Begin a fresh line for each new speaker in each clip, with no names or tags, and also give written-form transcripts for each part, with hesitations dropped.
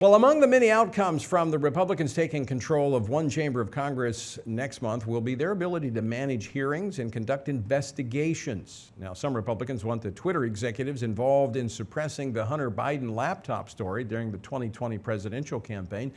Well, among the many outcomes from the Republicans taking control of one chamber of Congress next month will be their ability to manage hearings and conduct investigations. Now, some Republicans want the Twitter executives involved in suppressing the Hunter Biden laptop story during the 2020 presidential campaign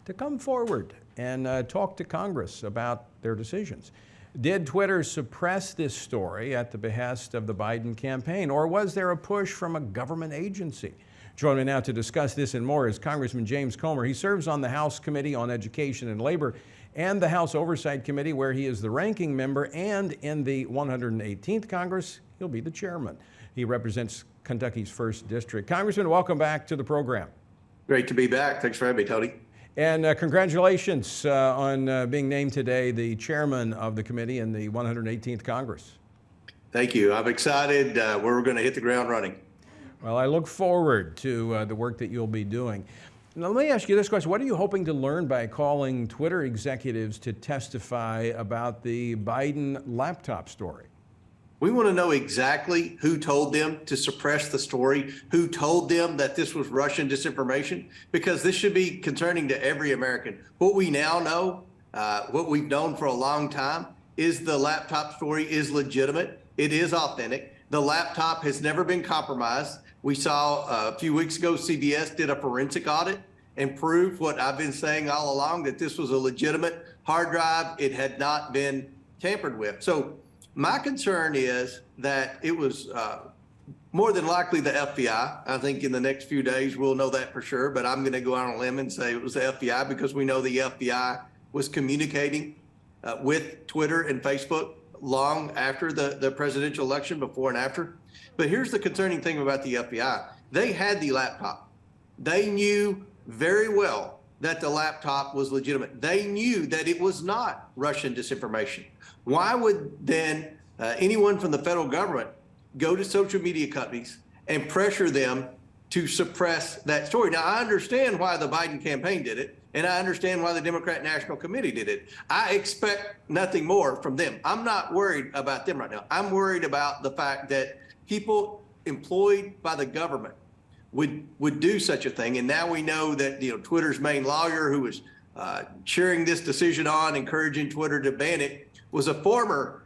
to come forward and talk to Congress about their decisions. Did Twitter suppress this story at the behest of the Biden campaign, or was there a push from a government agency? Joining me now to discuss this and more is Congressman James Comer. He serves on the House Committee on Education and Labor and the House Oversight Committee, where he is the ranking member, and in the 118th Congress, he'll be the chairman. He represents Kentucky's 1st District. Congressman, welcome back to the program.
Great to be back. Thanks for having me, Tony.
And congratulations on being named today the chairman of the committee in the 118th Congress.
Thank you. I'm excited. We're going to hit the ground running.
Well, I look forward to the work that you'll be doing. Now, let me ask you this question. What are you hoping to learn by calling Twitter executives to testify about the Biden laptop story?
We want to know exactly who told them to suppress the story, who told them that this was Russian disinformation, because this should be concerning to every American. What we now know, what we've known for a long time, is the laptop story is legitimate. It is authentic. The laptop has never been compromised. We saw a few weeks ago, CBS did a forensic audit and proved what I've been saying all along, that this was a legitimate hard drive. It had not been tampered with. So my concern is that it was more than likely the FBI. I think in the next few days, we'll know that for sure, but I'm gonna go out on a limb and say it was the FBI, because we know the FBI was communicating with Twitter and Facebook long after the presidential election, before and after. But here's the concerning thing about the FBI. They had the laptop. They knew very well that the laptop was legitimate. They knew that it was not Russian disinformation. Why would then anyone from the federal government go to social media companies and pressure them to suppress that story? Now, I understand why the Biden campaign did it, and I understand why the Democrat National Committee did it. I expect nothing more from them. I'm not worried about them right now. I'm worried about the fact that people employed by the government would do such a thing. And now we know that Twitter's main lawyer, who was cheering this decision on, encouraging Twitter to ban it, was a former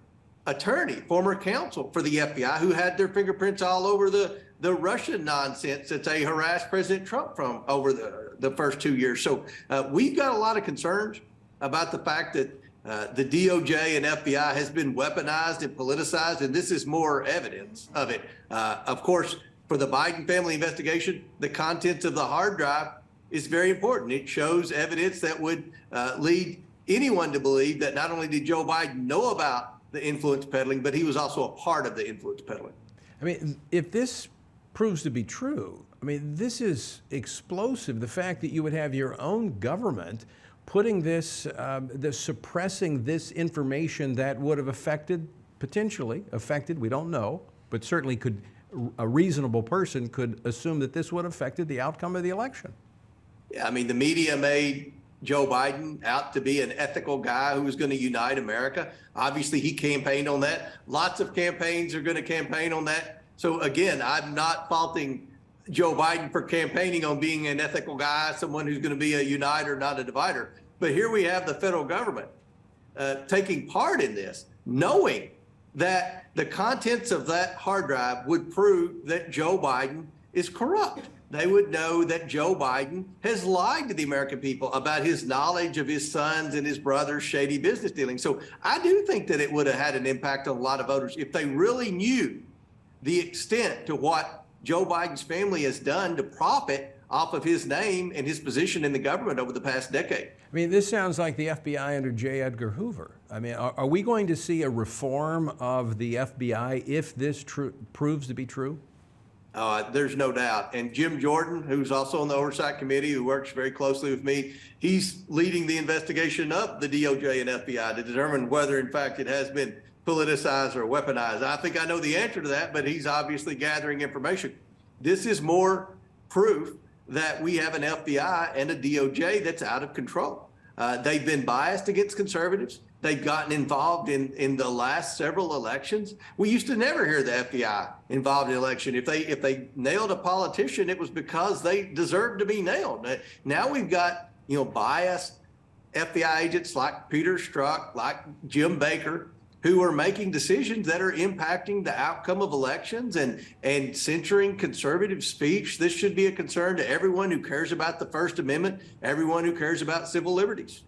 attorney, former counsel for the FBI, who had their fingerprints all over the Russian nonsense that they harassed President Trump from over the first 2 years. So we've got a lot of concerns about the fact that the DOJ and FBI has been weaponized and politicized, and this is more evidence of it. Of course, for the Biden family investigation, the contents of the hard drive is very important. It shows evidence that would lead anyone to believe that not only did Joe Biden know about the influence peddling, but he was also a part of the influence peddling.
I mean, if this proves to be true, I mean, this is explosive. The fact that you would have your own government putting this, suppressing this information that would have potentially affected, we don't know, but certainly a reasonable person could assume that this would have affected the outcome of the election.
Yeah, I mean, the media made Joe Biden out to be an ethical guy who was going to unite America. Obviously, he campaigned on that. Lots of campaigns are going to campaign on that. So again, I'm not faulting Joe Biden for campaigning on being an ethical guy, someone who's going to be a uniter, not a divider. But here we have the federal government taking part in this, knowing that the contents of that hard drive would prove that Joe Biden is corrupt. They would know that Joe Biden has lied to the American people about his knowledge of his sons and his brother's shady business dealings. So I do think that it would have had an impact on a lot of voters if they really knew the extent to what Joe Biden's family has done to profit off of his name and his position in the government over the past decade.
I mean, this sounds like the FBI under J. Edgar Hoover. I mean, are we going to see a reform of the FBI if this proves to be true?
There's no doubt. And Jim Jordan, who's also on the Oversight Committee, who works very closely with me, he's leading the investigation of the DOJ and FBI to determine whether, in fact, it has been politicized or weaponized. I think I know the answer to that, but he's obviously gathering information. This is more proof that we have an FBI and a DOJ that's out of control. They've been biased against conservatives. they've gotten involved in the last several elections. We used to never hear the FBI involved in the election. If they nailed a politician, it was because they deserved to be nailed. Now we've got, biased FBI agents like Peter Strzok, like Jim Baker, who are making decisions that are impacting the outcome of elections and censoring conservative speech. This should be a concern to everyone who cares about the First Amendment, everyone who cares about civil liberties.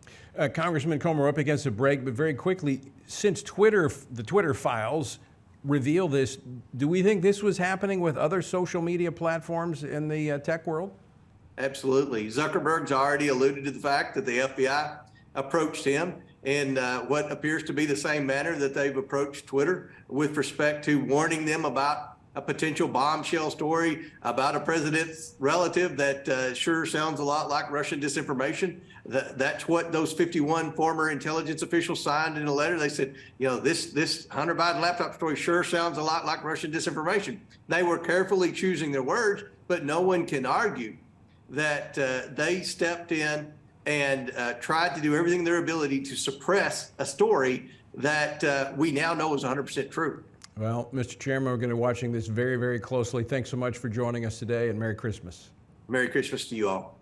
Congressman Comer, up against a break, but very quickly, since the Twitter files reveal this, do we think this was happening with other social media platforms in the tech world?
Absolutely. Zuckerberg's already alluded to the fact that the FBI approached him in what appears to be the same manner that they've approached Twitter with respect to warning them about a potential bombshell story about a president's relative that sure sounds a lot like Russian disinformation. That's what those 51 former intelligence officials signed in a letter. They said, this Hunter Biden laptop story sure sounds a lot like Russian disinformation. They were carefully choosing their words, but no one can argue that they stepped in and tried to do everything in their ability to suppress a story that we now know is 100% true.
Well, Mr. Chairman, we're going to be watching this very, very closely. Thanks so much for joining us today, and Merry Christmas.
Merry Christmas to you all.